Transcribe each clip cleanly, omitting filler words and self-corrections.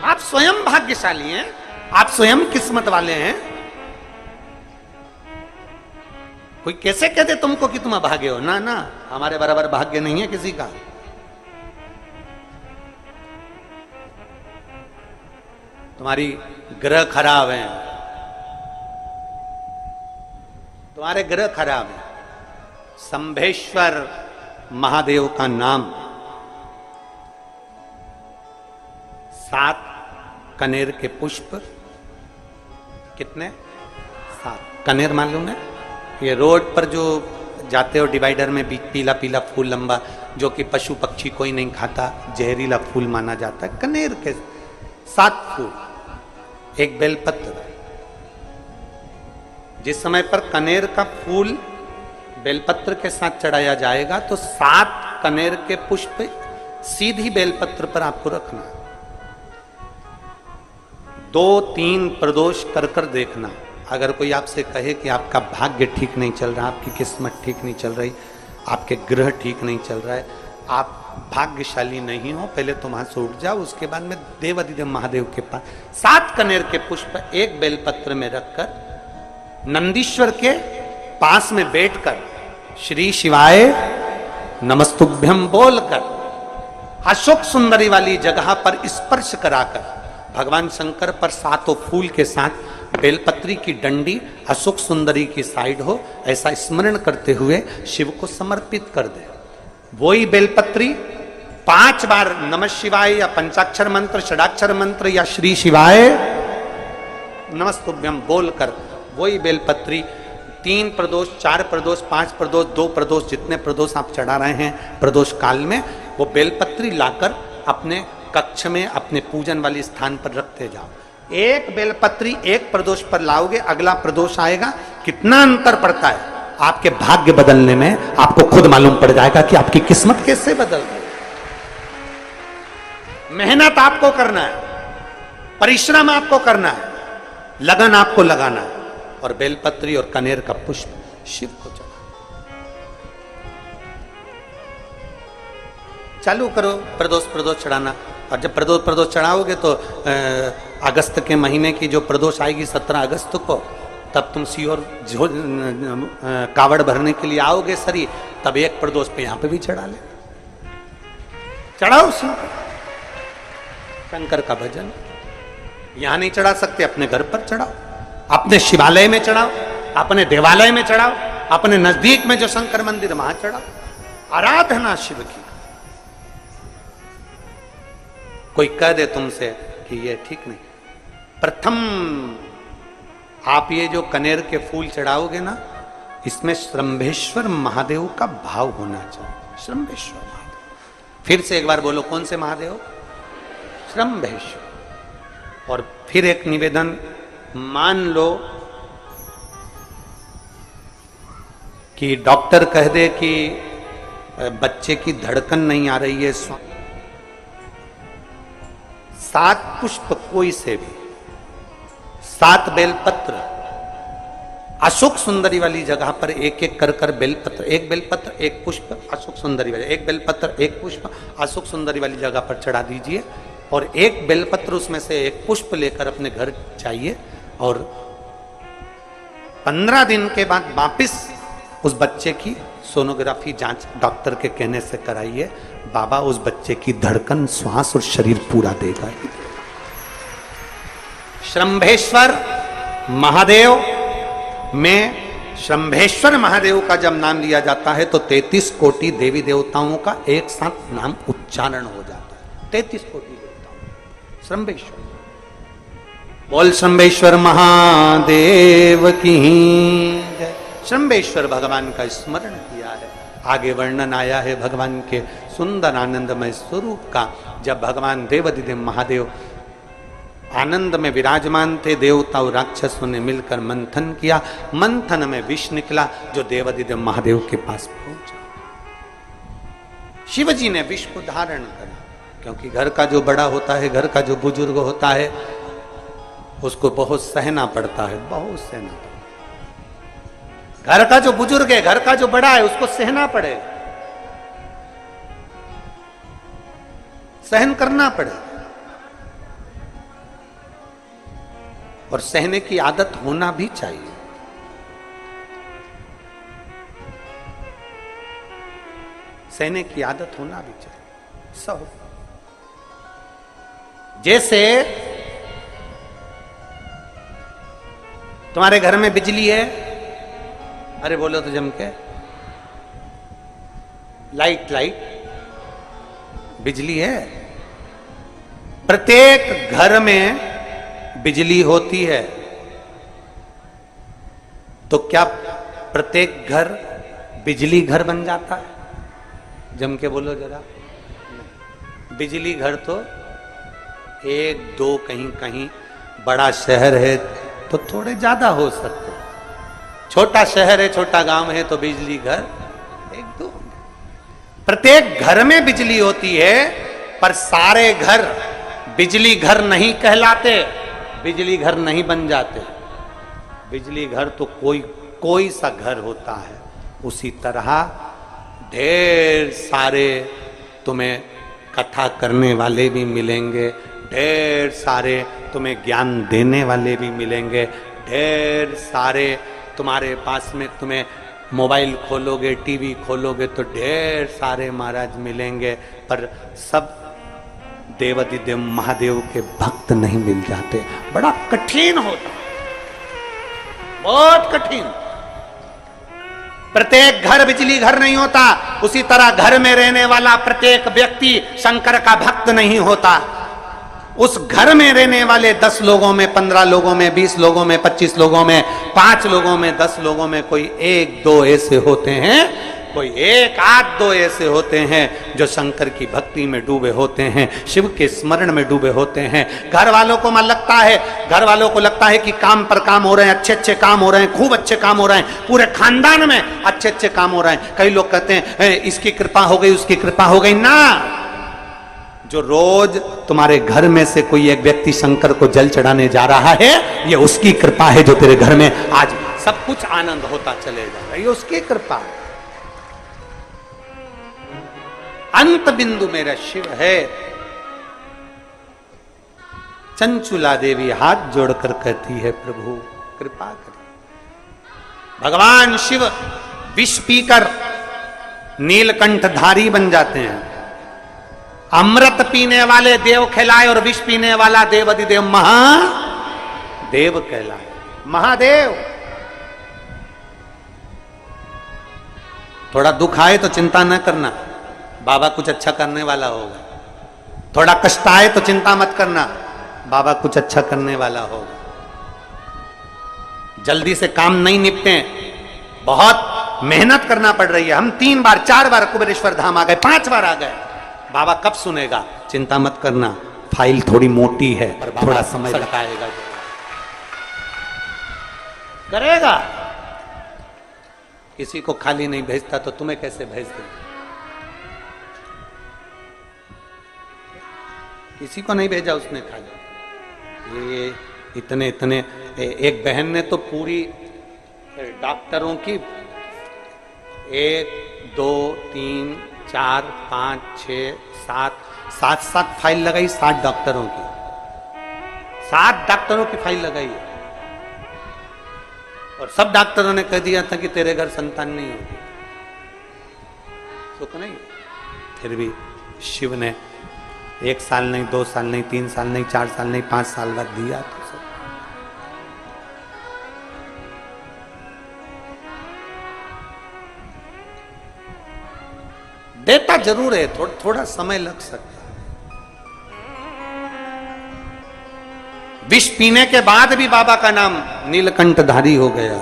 आप स्वयं भाग्यशाली हैं, आप स्वयं किस्मत वाले हैं। कोई कैसे कह दे तुमको कि तुम अभागे हो? ना ना, हमारे बराबर भाग्य नहीं है किसी का। तुम्हारी ग्रह खराब है, तुम्हारे ग्रह खराब है। शंभेश्वर महादेव का नाम 7 कनेर के पुष्प, कितने? 7 कनेर मालूम है? ये रोड पर जो जाते हो डिवाइडर में पीला पीला फूल लंबा, जो कि पशु पक्षी कोई नहीं खाता, जहरीला फूल माना जाता है। कनेर के 7 फूल, एक बेलपत्र। जिस समय पर कनेर का फूल बेलपत्र के साथ चढ़ाया जाएगा तो 7 कनेर के पुष्प सीधी बेलपत्र पर आपको रखना। 2-3 प्रदोष कर कर देखना। अगर कोई आपसे कहे कि आपका भाग्य ठीक नहीं चल रहा, आपकी किस्मत ठीक नहीं चल रही, आपके ग्रह ठीक नहीं चल रहा है, आप भाग्यशाली नहीं हो, पहले तुम वहां से उठ जाओ। उसके बाद में देवाधिदेव महादेव के पास 7 कनेर के पुष्प एक बेलपत्र में रखकर नंदीश्वर के पास में बैठकर श्री शिवाय नमस्तुभ्यम बोलकर अशोक सुंदरी वाली जगह पर स्पर्श कराकर भगवान शंकर पर 7 फूल के साथ बेलपत्री की डंडी अशोक सुंदरी की साइड हो, ऐसा स्मरण करते हुए शिव को समर्पित कर दे। वही बेलपत्री 5 बार नमः शिवाय या पंचाक्षर मंत्र, षडाक्षर मंत्र या श्री शिवाय नमस्तुभ्यम बोलकर वही बेलपत्री 3 प्रदोष, 4 प्रदोष, 5 प्रदोष, 2 प्रदोष, जितने प्रदोष आप चढ़ा रहे हैं प्रदोष काल में, वो बेलपत्री लाकर अपने कक्ष में अपने पूजन वाले स्थान पर रखते जाओ। एक बेलपत्री एक प्रदोष पर लाओगे, अगला प्रदोष आएगा, कितना अंतर पड़ता है आपके भाग्य बदलने में, आपको खुद मालूम पड़ जाएगा कि आपकी किस्मत कैसे बदल गई। मेहनत आपको करना है, परिश्रम आपको करना है, लगन आपको लगाना है, और बेलपत्री और कनेर का पुष्प शिव को चढ़ा। चालू करो प्रदोष चढ़ाना। और जब प्रदोष चढ़ाओगे तो अगस्त के महीने की जो प्रदोष आएगी 17 अगस्त को, तब तुम सीहोर कावड़ भरने के लिए आओगे सरी, तब एक प्रदोष पे यहां पे भी चढ़ा ले, चढ़ाओ शंकर का भजन। यहां नहीं चढ़ा सकते, अपने घर पर चढ़ाओ, अपने शिवालय में चढ़ाओ, अपने देवालय में चढ़ाओ, अपने नजदीक में जो शंकर मंदिर वहां चढ़ाओ। आराधना शिव की। कोई कह दे तुमसे कि ये ठीक नहीं, प्रथम आप ये जो कनेर के फूल चढ़ाओगे ना, इसमें श्रंभेश्वर महादेव का भाव होना चाहिए। श्रंभेश्वर महादेव, फिर से एक बार बोलो, कौन से महादेव? श्रंभेश्वर। और फिर एक निवेदन, मान लो कि डॉक्टर कह दे कि बच्चे की धड़कन नहीं आ रही है, 7 पुष्प कोई से भी, 7 बेलपत्र अशोक सुंदरी वाली जगह पर एक एक कर कर बेलपत्र, एक बेलपत्र एक पुष्प अशोक सुंदरी वाली, एक बेलपत्र एक पुष्प अशोक सुंदरी वाली जगह पर चढ़ा दीजिए, और एक बेलपत्र उसमें से एक पुष्प लेकर अपने घर जाइए, और 15 दिन के बाद वापिस उस बच्चे की सोनोग्राफी जांच डॉक्टर के कहने से कराइए। बाबा उस बच्चे की धड़कन, श्वास और शरीर पूरा देगा। श्रंभेश्वर महादेव में, श्रंभेश्वर महादेव का जब नाम लिया जाता है तो 33 कोटि देवी देवताओं का एक साथ नाम उच्चारण हो जाता है। 33 कोटि देवताओं। श्रंभेश्वर, बोल श्रंभेश्वर महादेव की जय। श्रंभेश्वर भगवान का स्मरण किया है। आगे वर्णन आया है भगवान के सुंदर आनंदमय स्वरूप का। जब भगवान देवाधिदेव महादेव आनंद में विराजमान थे, देवता और राक्षसों ने मिलकर मंथन किया, मंथन में विष निकला जो देवाधिदेव महादेव के पास पहुंचा। शिवजी ने विष को धारण करा, क्योंकि घर का जो बड़ा होता है, घर का जो बुजुर्ग होता है, उसको बहुत सहना पड़ता है, बहुत सहना पड़ता है। घर का जो बुजुर्ग है, घर का जो बड़ा है, उसको सहना पड़े, सहन करना पड़े। और सहने की आदत होना भी चाहिए। सहने की आदत होना भी चाहिए। सब जैसे तुम्हारे घर में बिजली है, अरे बोलो तो जम के, लाइट बिजली है। प्रत्येक घर में बिजली होती है, तो क्या प्रत्येक घर बिजली घर बन जाता है? जम के बोलो जरा। बिजली घर तो एक दो, कहीं कहीं बड़ा शहर है तो थोड़े ज्यादा हो सकते, छोटा शहर है, छोटा गांव है तो बिजली घर एक दो। प्रत्येक घर में बिजली होती है, पर सारे घर बिजली घर नहीं कहलाते, बिजली घर नहीं बन जाते। बिजली घर तो कोई सा घर होता है। उसी तरह ढेर सारे तुम्हें कथा करने वाले भी मिलेंगे, ढेर सारे तुम्हें ज्ञान देने वाले भी मिलेंगे, ढेर सारे तुम्हारे पास में, तुम्हें मोबाइल खोलोगे, टीवी खोलोगे तो ढेर सारे महाराज मिलेंगे, पर सब देवाधिदेव महादेव के भक्त नहीं मिल जाते। बड़ा कठिन होता, बहुत कठिन। प्रत्येक घर बिजली घर नहीं होता, उसी तरह घर में रहने वाला प्रत्येक व्यक्ति शंकर का भक्त नहीं होता। उस घर में रहने वाले 10 लोगों में, 15 लोगों में, 20 लोगों में, 25 लोगों में, 5 लोगों में, 10 लोगों में कोई 1-2 ऐसे होते हैं, कोई 1-8-2 ऐसे होते हैं जो शंकर की भक्ति में डूबे होते हैं, शिव के स्मरण में डूबे होते हैं। घर वालों को मन लगता है, घर वालों को लगता है कि काम पर काम हो रहे हैं, अच्छे अच्छे काम हो रहे हैं, खूब अच्छे काम हो रहे हैं, पूरे खानदान में अच्छे अच्छे काम हो रहे हैं। कई लोग कहते हैं इसकी कृपा हो गई, उसकी कृपा हो गई ना। जो रोज तुम्हारे घर में से कोई एक व्यक्ति शंकर को जल चढ़ाने जा रहा है, ये उसकी कृपा है जो तेरे घर में आज सब कुछ आनंद होता चले जा रहा है, ये उसकी कृपा है। अंत बिंदु मेरा शिव है। चंचुला देवी हाथ जोड़कर कहती है, प्रभु कृपा करें। भगवान शिव विष पीकर नीलकंठधारी बन जाते हैं। अमृत पीने वाले देव कहलाए और विष पीने वाला देवाधिदेव महादेव कहलाए। महादेव। थोड़ा दुख आए तो चिंता न करना, बाबा कुछ अच्छा करने वाला होगा। थोड़ा कष्ट आए तो चिंता मत करना, बाबा कुछ अच्छा करने वाला होगा। जल्दी से काम नहीं निपटे, बहुत मेहनत करना पड़ रही है। हम 3 बार 4 बार कुबेरेश्वर धाम आ गए, 5 बार आ गए, बाबा कब सुनेगा? चिंता मत करना, फाइल थोड़ी मोटी है, थोड़ा समय लगाएगा, करेगा। किसी को खाली नहीं भेजता तो तुम्हें कैसे भेज दे? किसी को नहीं भेजा उसने खाली। ये इतने एक बहन ने तो पूरी डॉक्टरों की 1 2 3 4 5 6 7 फाइल लगाई, 7 डॉक्टरों की, 7 डॉक्टरों की फाइल लगाई है। और सब डॉक्टरों ने कह दिया था कि तेरे घर संतान नहीं होगी, सुख नहीं। फिर भी शिव ने 1 साल नहीं, 2 साल नहीं, 3 साल नहीं, 4 साल नहीं, 5 साल बाद दिया। तो सब देता जरूर है, थोड़ा समय लग सकता है। विष पीने के बाद भी बाबा का नाम नीलकंठधारी हो गया,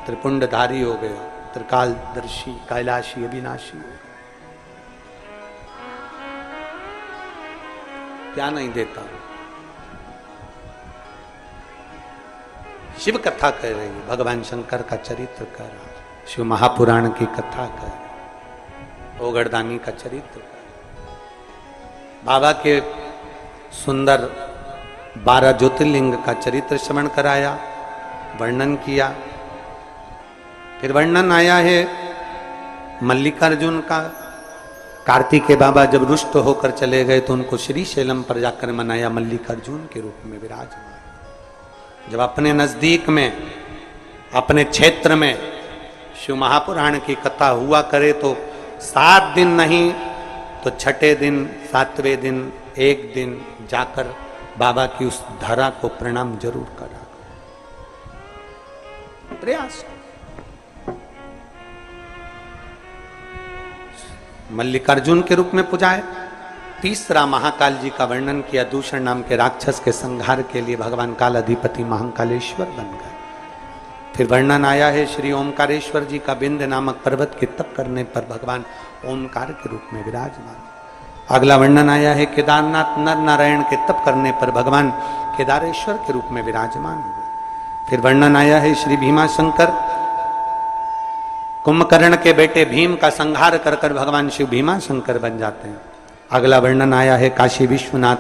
त्रिपुंडधारी हो गया, त्रिकालदर्शी, कैलाशी, अविनाशी। क्या नहीं देता? शिव कथा कह रही है, भगवान शंकर का चरित्र कह रहा है, शिव महापुराण की कथा कह रही है, ओगड़दानी का चरित्र, बाबा के सुंदर 12 ज्योतिर्लिंग का चरित्र श्रवण कराया, वर्णन किया। फिर वर्णन आया है मल्लिकार्जुन का। कार्तिकेय बाबा जब रुष्ट होकर चले गए तो उनको श्री शैलम पर जाकर मनाया, मल्लिकार्जुन के रूप में विराजमान। जब अपने नजदीक में, अपने क्षेत्र में शिव महापुराण की कथा हुआ करे तो 7 दिन नहीं तो छठे दिन, 7वें दिन, एक दिन जाकर बाबा की उस धरा को प्रणाम जरूर करा, प्रयास। मल्लिकार्जुन के रूप में पूजाए। तीसरा महाकाल जी का वर्णन किया, दूषण नाम के राक्षस के संहार के लिए भगवान काल अधिपति महाकालेश्वर बन गए। फिर वर्णन आया है श्री ओमकारेश्वर जी का, विंध्य नामक पर्वत के तप करने पर भगवान ओमकार के रूप में विराजमान। अगला वर्णन आया है केदारनाथ नर नारायण के तप करने पर भगवान केदारेश्वर के रूप में विराजमान हुए। फिर वर्णन आया है श्री भीमाशंकर, कुंभकर्ण के बेटे भीम का संहार कर कर भगवान शिव भीमाशंकर बन जाते हैं। अगला वर्णन आया है काशी विश्वनाथ,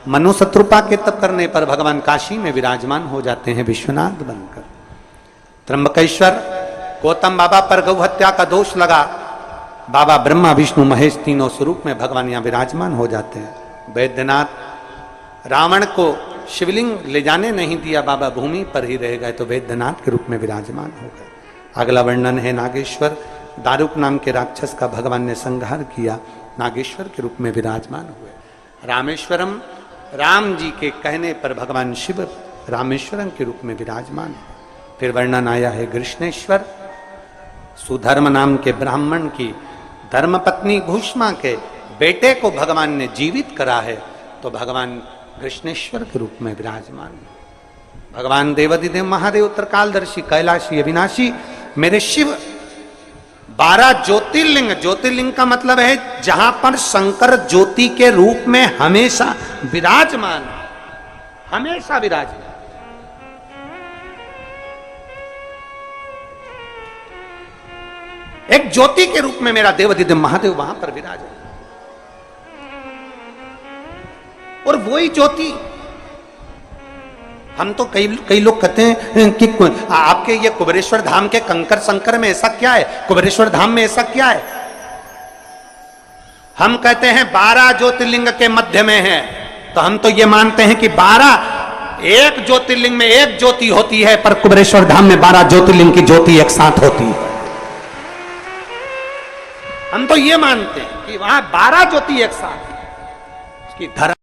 मनु शत्रुपा के तप करने पर भगवान काशी में विराजमान हो जाते हैं विश्वनाथ बनकर। त्र्यंबकेश्वर, गौतम बाबा पर गौ हत्या का दोष लगा, बाबा ब्रह्मा विष्णु महेश तीनों स्वरूप में भगवान यहाँ विराजमान हो जाते हैं। वैद्यनाथ, रावण को शिवलिंग ले जाने नहीं दिया, बाबा भूमि पर ही रह गए तो वैद्यनाथ के रूप में विराजमान हो गए। अगला वर्णन है नागेश्वर, दारुक नाम के राक्षस का भगवान ने संहार किया, नागेश्वर के रूप में विराजमान हुए। रामेश्वरम, राम जी के कहने पर भगवान शिव रामेश्वरम के रूप में विराजमान हुए। फिर वर्णन आया है कृष्णेश्वर, सुधर्म नाम के ब्राह्मण की धर्मपत्नी भूष्मा के बेटे को भगवान ने जीवित करा है तो भगवान कृष्णेश्वर के रूप में विराजमान। भगवान देवाधिदेव महादेव उत्तरकालदर्शी कैलाशी अविनाशी मेरे शिव 12 ज्योतिर्लिंग, ज्योतिर्लिंग का मतलब है जहां पर शंकर ज्योति के रूप में हमेशा विराजमान, हमेशा विराजमान। एक ज्योति के रूप में मेरा देवाधिदेव महादेव वहां पर विराजमान, और वही ज्योति हम तो कई लोग कहते हैं कि आपके ये कुबेरेश्वर धाम के कंकर शंकर में ऐसा क्या है, कुबेरेश्वर धाम में ऐसा क्या है। हम कहते हैं 12 ज्योतिर्लिंग के मध्य में है, तो हम तो ये मानते हैं कि 12 एक ज्योतिर्लिंग में एक ज्योति होती है, पर कुबेरेश्वर धाम में 12 ज्योतिर्लिंग की ज्योति एक साथ होती है। हम तो ये मानते हैं कि वहां 12 ज्योति एक साथ, उसकी धरा